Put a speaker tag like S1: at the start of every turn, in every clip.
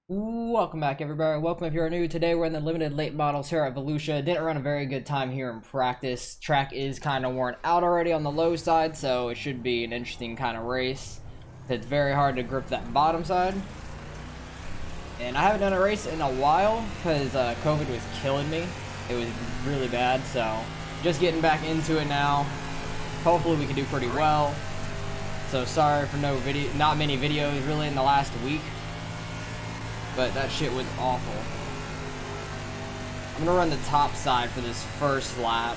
S1: Welcome back, everybody. Welcome if you're new. Today we're in the limited late models here at Volusia. Didn't run a very good time here in practice. Track is kind of worn out already on the low side, so it should be an interesting kind of race. It's very hard to grip that bottom side. And I haven't done a race in a while because COVID was killing me. It was really bad, so just getting back into it now. Hopefully we can do pretty well. So sorry for not many videos really in the last week. But that shit was awful. I'm gonna run the top side for this first lap.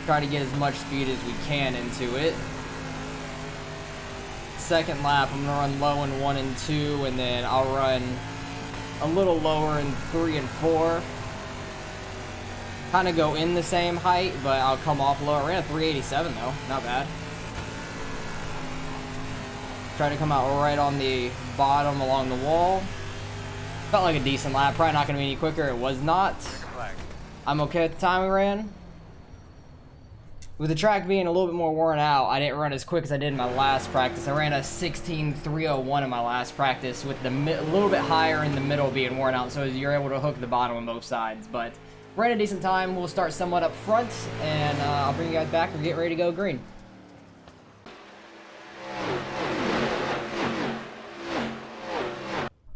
S1: Try to get as much speed as we can into it. Second lap, I'm gonna run low in 1 and 2, and then I'll run a little lower in 3 and 4. Kind of go in the same height, but I'll come off lower. I ran a 387 though, not bad. Try to come out right on the bottom along the wall. Felt like a decent lap. Probably not going to be any quicker. It was not. I'm okay at the time we ran. With the track being a little bit more worn out, I didn't run as quick as I did in my last practice. I ran a 16.301 in my last practice with the a little bit higher in the middle being worn out, so you're able to hook the bottom on both sides. But ran a decent time. We'll start somewhat up front, and I'll bring you guys back. We're getting ready to go green.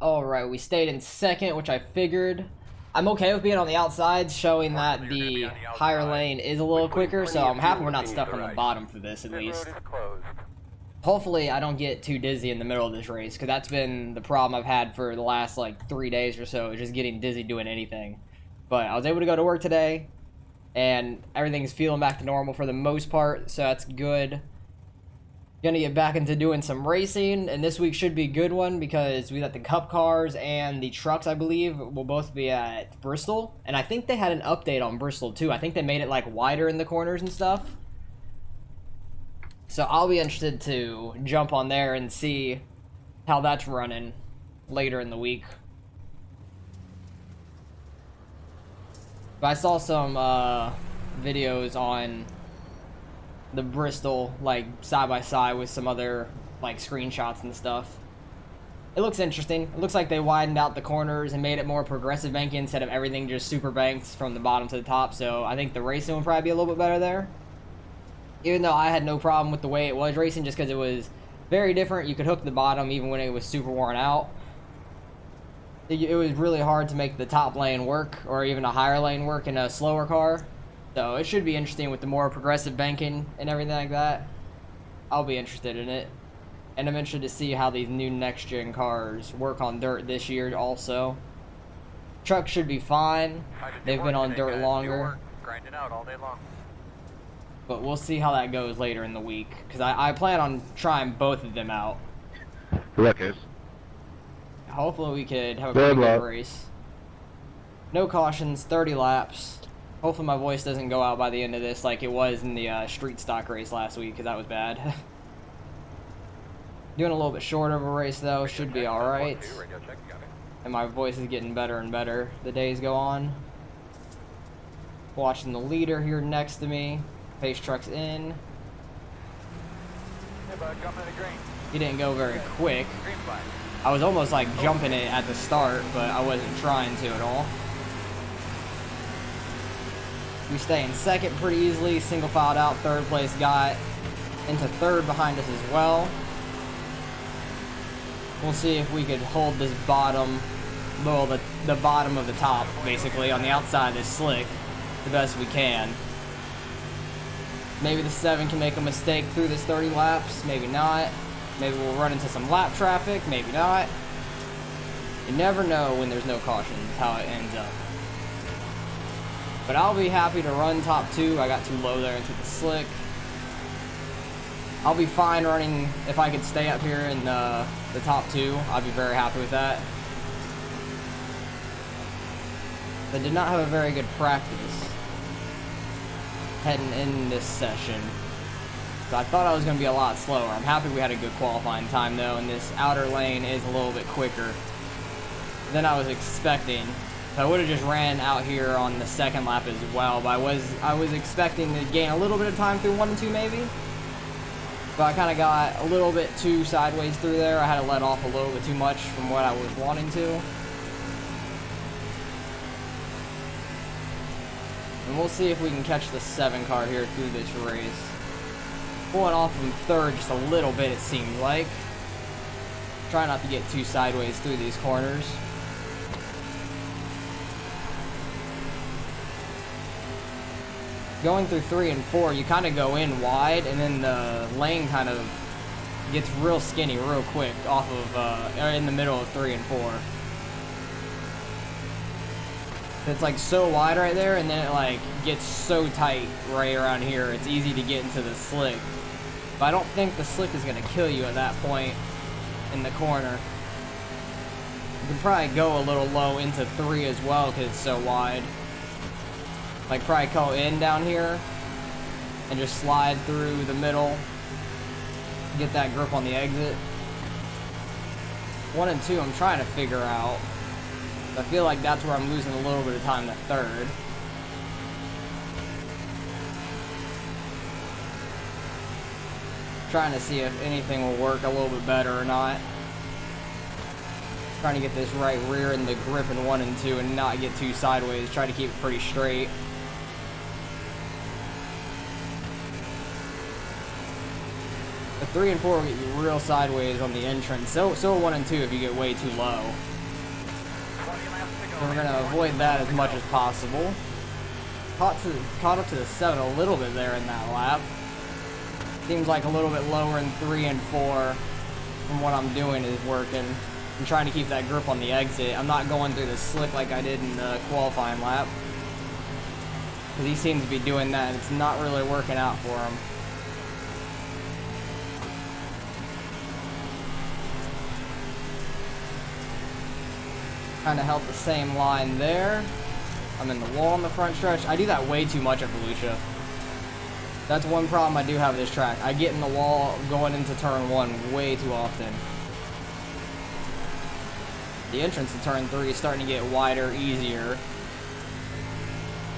S1: Alright, we stayed in second, which I figured. I'm okay with being on the outside, showing that the higher lane is a little quicker, so I'm happy we're not stuck on the bottom for this, at least. Hopefully, I don't get too dizzy in the middle of this race, because that's been the problem I've had for the last, 3 days or so, just getting dizzy doing anything. But I was able to go to work today, and everything's feeling back to normal for the most part, so that's good. Gonna get back into doing some racing, and this week should be a good one because we got the cup cars and the trucks, I believe, will both be at Bristol. And I think they had an update on Bristol too. I think they made it wider in the corners and stuff. So I'll be interested to jump on there and see how that's running later in the week. But I saw some videos on the Bristol, side by side with some other, screenshots and stuff. It looks interesting. It looks like they widened out the corners and made it more progressive banking instead of everything just super banked from the bottom to the top, so I think the racing will probably be a little bit better there. Even though I had no problem with the way it was racing, just because it was very different. You could hook the bottom even when it was super worn out. It was really hard to make the top lane work, or even a higher lane work in a slower car. So it should be interesting with the more progressive banking and everything like that. I'll be interested in it. And I'm interested to see how these new next-gen cars work on dirt this year also. Trucks should be fine. They've been on dirt longer.
S2: Grinding out all day long.
S1: But we'll see how that goes later in the week. Because I plan on trying both of them out.
S3: Records.
S1: Hopefully we could have a pretty good race. No cautions, 30 laps. Hopefully my voice doesn't go out by the end of this like it was in the street stock race last week, because that was bad. Doing a little bit short of a race, though, should be alright. And my voice is getting better and better the days go on. Watching the leader here next to me. Pace truck's in.
S2: Hey bud, coming to the green.
S1: He didn't go very quick.
S2: Green flag.
S1: I was almost jumping it at the start, but I wasn't trying to at all. We stay in second pretty easily, single filed out. Third place got into third behind us as well. We'll see if we could hold this bottom, well, the bottom of the top, basically, on the outside of this slick, the best we can. Maybe the 7 can make a mistake through this 30 laps, maybe not. Maybe we'll run into some lap traffic, maybe not. You never know when there's no cautions how it ends up. But I'll be happy to run top 2. I got too low there into the slick. I'll be fine running if I could stay up here in the top 2. I'd be very happy with that. I did not have a very good practice heading in this session. So I thought I was going to be a lot slower. I'm happy we had a good qualifying time though, and this outer lane is a little bit quicker than I was expecting. So I would have just ran out here on the second lap as well, but I was expecting to gain a little bit of time through 1 and 2 maybe. But I kind of got a little bit too sideways through there. I had to let off a little bit too much from what I was wanting to. And we'll see if we can catch the 7 car here through this race. Pulling off from third just a little bit, it seemed like. Try not to get too sideways through these corners. Going through 3 and 4, you kind of go in wide, and then the lane kind of gets real skinny real quick off of, in the middle of 3 and 4. It's like so wide right there, and then it like gets so tight right around here. It's easy to get into the slick. But I don't think the slick is going to kill you at that point in the corner. You can probably go a little low into 3 as well because it's so wide. Like probably go in down here and just slide through the middle. Get that grip on the exit. 1 and 2 I'm trying to figure out. I feel like that's where I'm losing a little bit of time to third. Trying to see if anything will work a little bit better or not. Trying to get this right rear in the grip in 1 and 2 and not get too sideways. Try to keep it pretty straight. The 3 and 4 will get you real sideways on the entrance. So 1 and 2 if you get way too low. So we're gonna avoid that as much as possible. Caught up to the 7 a little bit there in that lap. Seems like a little bit lower in 3 and 4 from what I'm doing is working. I'm trying to keep that grip on the exit. I'm not going through the slick like I did in the qualifying lap. Because he seems to be doing that and it's not really working out for him. Kind of held the same line there. I'm in the wall on the front stretch. I do that way too much at Volusia. That's one problem I do have with this track. I get in the wall going into turn 1 way too often. The entrance to turn 3 is starting to get wider, easier.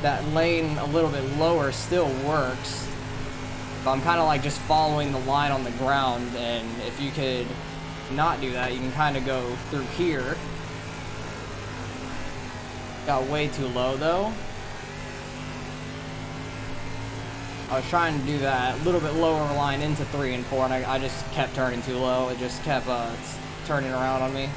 S1: That lane a little bit lower still works. But I'm kind of like just following the line on the ground, and if you could not do that, you can kind of go through here. Got way too low though. I was trying to do that a little bit lower line into 3 and 4, and I just kept turning too low. It just kept turning around on me.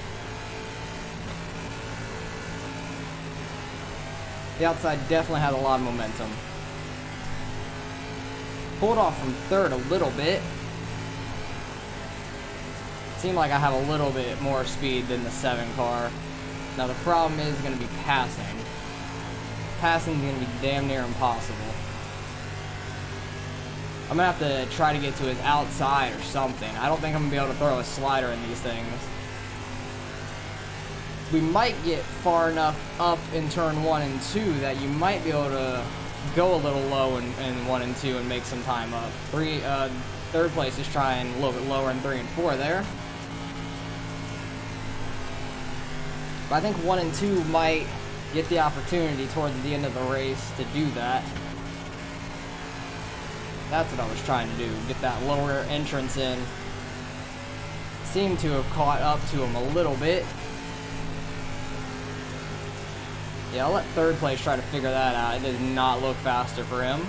S1: The outside definitely had a lot of momentum. Pulled off from third a little bit. Seemed like I have a little bit more speed than the 7 car. Now the problem is going to be passing. Passing is going to be damn near impossible. I'm going to have to try to get to his outside or something. I don't think I'm going to be able to throw a slider in these things. We might get far enough up in turn 1 and 2 that you might be able to go a little low in 1 and 2 and make some time up. Third place is trying a little bit lower in 3 and 4 there. But I think 1 and 2 might get the opportunity towards the end of the race to do that. That's what I was trying to do, get that lower entrance in. Seemed to have caught up to him a little bit. Yeah, I'll let third place try to figure that out. It does not look faster for him.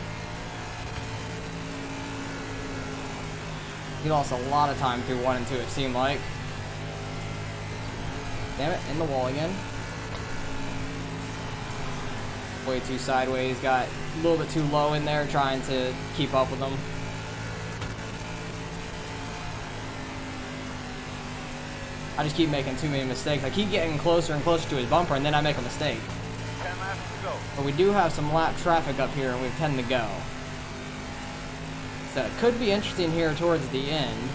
S1: He lost a lot of time through 1 and 2, it seemed like. Damn it, in the wall again. Way too sideways, got a little bit too low in there trying to keep up with them. I just keep making too many mistakes. I keep getting closer and closer to his bumper and then I make a mistake.
S2: 10 laps to go.
S1: But we do have some lap traffic up here and we have 10 to go. So it could be interesting here towards the end.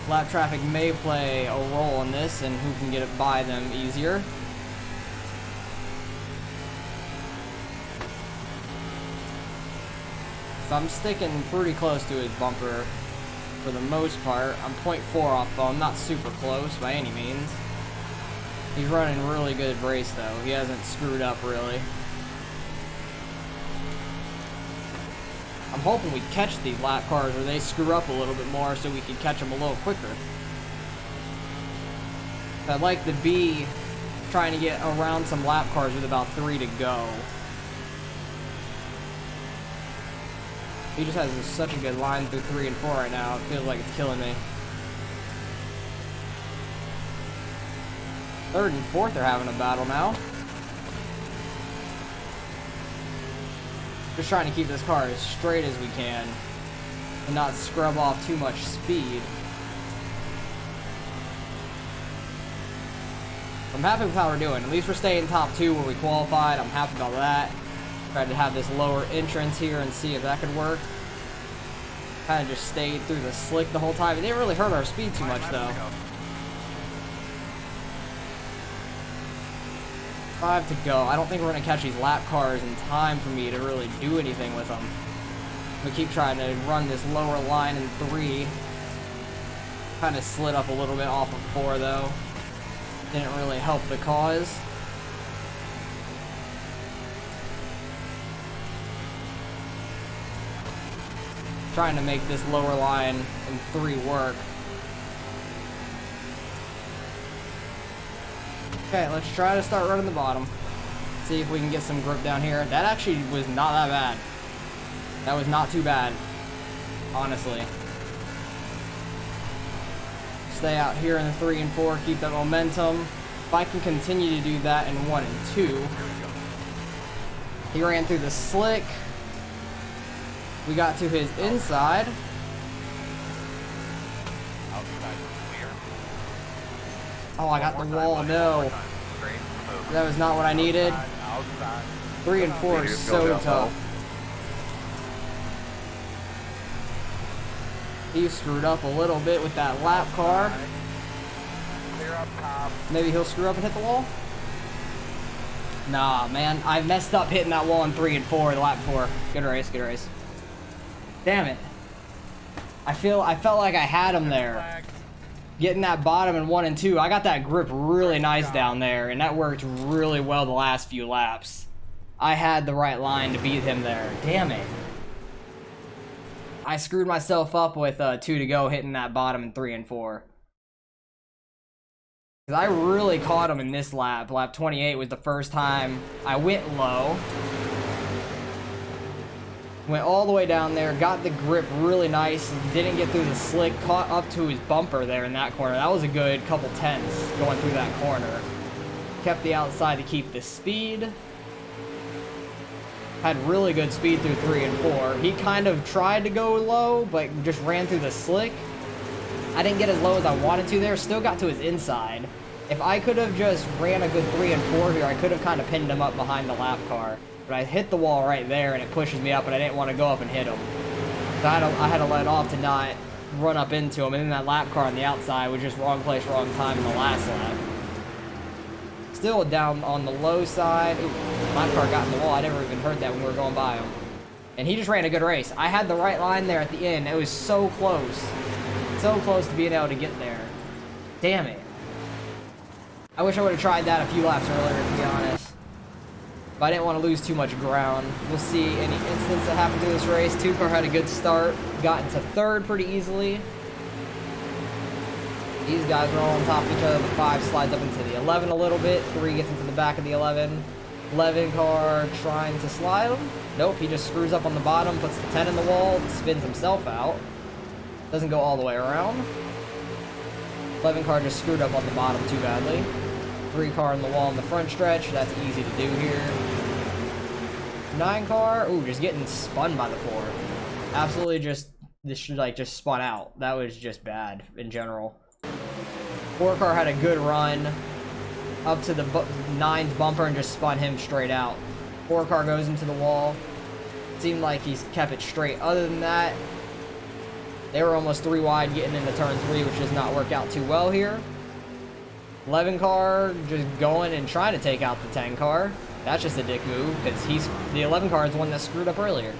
S1: Lap traffic may play a role in this and who can get it by them easier. So I'm sticking pretty close to his bumper for the most part. I'm 0.4 off though, I'm not super close by any means. He's running a really good race though, he hasn't screwed up really. I'm hoping we catch these lap cars or they screw up a little bit more so we can catch them a little quicker. I'd like to be trying to get around some lap cars with about 3 to go. He just has such a good line through 3 and 4 right now. It feels like it's killing me. 3rd and 4th are having a battle now. Just trying to keep this car as straight as we can and not scrub off too much speed. I'm happy with how we're doing. At least we're staying top 2 where we qualified. I'm happy about that. Tried to have this lower entrance here and see if that could work. Kind of just stayed through the slick the whole time. It didn't really hurt our speed too much though. 5 to go. I don't think we're going to catch these lap cars in time for me to really do anything with them. We keep trying to run this lower line in 3. Kind of slid up a little bit off of 4 though. Didn't really help the cause. Trying to make this lower line in 3 work. Okay, let's try to start running the bottom. See if we can get some grip down here. That actually was not that bad. That was not too bad, honestly. Stay out here in the 3 and 4, keep that momentum. If I can continue to do that in 1 and 2. He ran through the slick. We got to his inside. Oh, I got the wall, no. That was not what I needed. 3 and 4 is so tough. He screwed up a little bit with that lap car. Maybe he'll screw up and hit the wall? Nah, man. I messed up hitting that wall in 3 and 4, the lap 4. Good race, good race. Damn it. I felt like I had him there. Getting that bottom in 1 and 2. I got that grip really nice down there, and that worked really well the last few laps. I had the right line to beat him there. Damn it. I screwed myself up with 2 to go hitting that bottom in 3 and 4. Because I really caught him in this lap. Lap 28 was the first time I went low. Went all the way down there, got the grip really nice, and didn't get through the slick, caught up to his bumper there in that corner. That was a good couple tenths going through that corner. Kept the outside to keep the speed. Had really good speed through 3 and 4. He kind of tried to go low, but just ran through the slick. I didn't get as low as I wanted to there, still got to his inside. If I could have just ran a good 3 and 4 here, I could have kind of pinned him up behind the lap car. But I hit the wall right there, and it pushes me up, and I didn't want to go up and hit him. So I had to let off to not run up into him, and then that lap car on the outside was just wrong place, wrong time in the last lap. Still down on the low side. Ooh, lap car got in the wall. I never even heard that when we were going by him. And he just ran a good race. I had the right line there at the end. It was so close. So close to being able to get there. Damn it. I wish I would have tried that a few laps earlier, to be honest. But I didn't want to lose too much ground. We'll see any incidents that happened through this race. 2 car had a good start. Got into 3rd pretty easily. These guys are all on top of each other. The 5 slides up into the 11 a little bit. 3 gets into the back of the 11. 11 car trying to slide him. Nope, he just screws up on the bottom, puts the 10 in the wall, spins himself out. Doesn't go all the way around. 11 car just screwed up on the bottom too badly. 3 car in the wall in the front stretch. That's easy to do here. 9 car. Ooh, just getting spun by the 4. Absolutely just spun out. That was just bad in general. 4 car had a good run up to the 9's bumper and just spun him straight out. 4 car goes into the wall. Seemed like he's kept it straight. Other than that, they were almost 3 wide getting into turn 3, which does not work out too well here. 11 car just going and trying to take out the 10 car. That's just a dick move because the 11 car is the one that screwed up earlier.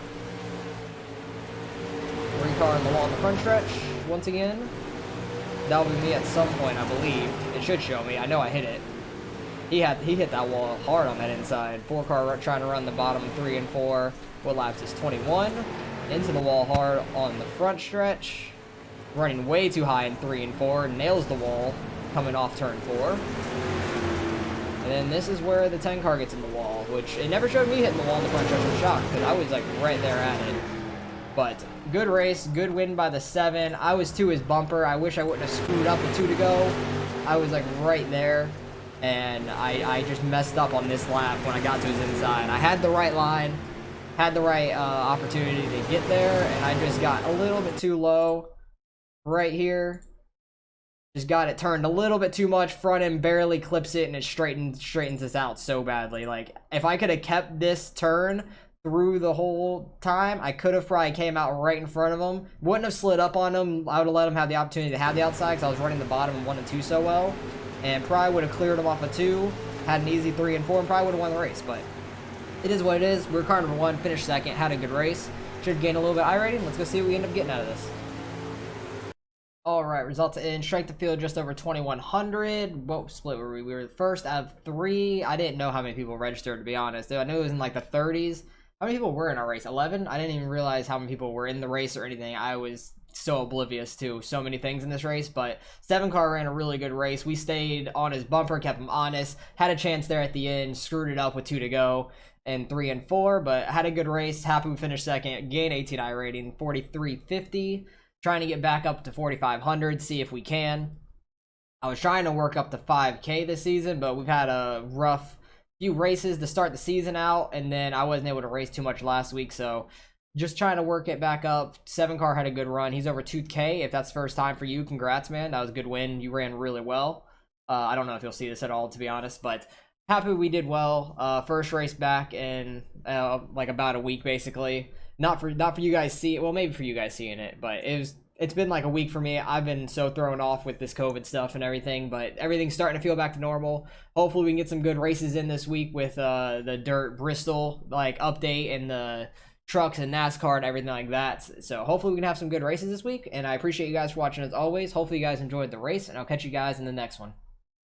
S1: 3 car in the wall in the front stretch once again. That'll be me at some point, I believe. It should show me. I know I hit it. He hit that wall hard on that inside. 4 car trying to run the bottom 3 and 4. What laps is 21? into the wall hard on the front stretch. Running way too high in 3 and 4. Nails the wall coming off turn 4. And then this is where the 10 car gets in the wall, which it never showed me hitting the wall in the front stretch. I'm shocked because I was like right there at it. But good race, good win by the 7. I was to his bumper. I wish I wouldn't have screwed up with 2 to go. I was like right there, and I just messed up on this lap when I got to his inside. I had the right line, had the right opportunity to get there, and I just got a little bit too low right here. Just got it turned a little bit too much. Front end barely clips it, and it straightens this out so badly. Like, if I could have kept this turn through the whole time, I could have probably came out right in front of him. Wouldn't have slid up on him. I would have let him have the opportunity to have the outside because I was running the bottom in 1 and 2 so well. And probably would have cleared him off a 2, had an easy 3 and 4, and probably would have won the race. But it is what it is. We were car number 1, finished 2nd, had a good race. Should gain a little bit of iRating. Let's go see what we end up getting out of this. Alright, results in strength of field just over 2,100. What split were we? We were the first out of 3. I didn't know how many people registered, to be honest. I knew it was in like the 30s. How many people were in our race? 11? I didn't even realize how many people were in the race or anything. I was so oblivious to so many things in this race, but 7 car ran a really good race. We stayed on his bumper, kept him honest, had a chance there at the end, screwed it up with 2 to go and 3 and 4, but had a good race. Happy we finished 2nd, gain 18 iRating, 4,350. Trying to get back up to 4,500, see if we can. I was trying to work up to 5K this season, but we've had a rough few races to start the season out, and then I wasn't able to race too much last week, so just trying to work it back up. 7 car had a good run. He's over 2K. If that's first time for you, congrats, man. That was a good win. You ran really well. I don't know if you'll see this at all, to be honest, but happy we did well. First race back in like about a week, basically. Not for you guys see it. Well, maybe for you guys seeing it, but it's been like a week for me. I've been so thrown off with this COVID stuff and everything, but everything's starting to feel back to normal. Hopefully we can get some good races in this week with the dirt Bristol like update and the trucks and NASCAR and everything like that. So hopefully we can have some good races this week, and I appreciate you guys for watching as always. Hopefully you guys enjoyed the race, and I'll catch you guys in the next one.